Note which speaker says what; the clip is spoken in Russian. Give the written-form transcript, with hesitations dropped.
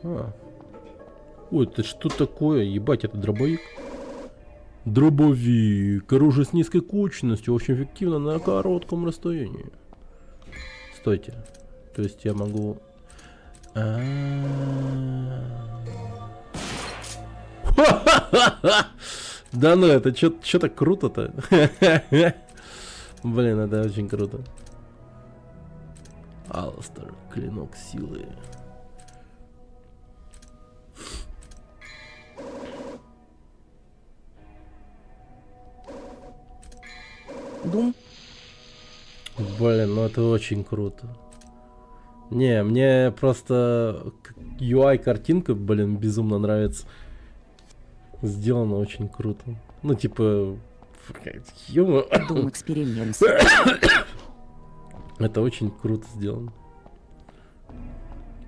Speaker 1: А. Ой, это что такое? Ебать, это дробовик. Дробовик. Оружие с низкой кучностью. Очень эффективно на коротком расстоянии. Стойте. То есть я могу... Да ну, это что так круто-то? Блин, это очень круто. Алстер, клинок силы.
Speaker 2: Дум.
Speaker 1: Блин, ну это очень круто. Не, мне просто UI картинка, блин, безумно нравится. Сделано очень круто. Ну, типа...
Speaker 2: Дум эксперимент.
Speaker 1: Это очень круто сделано.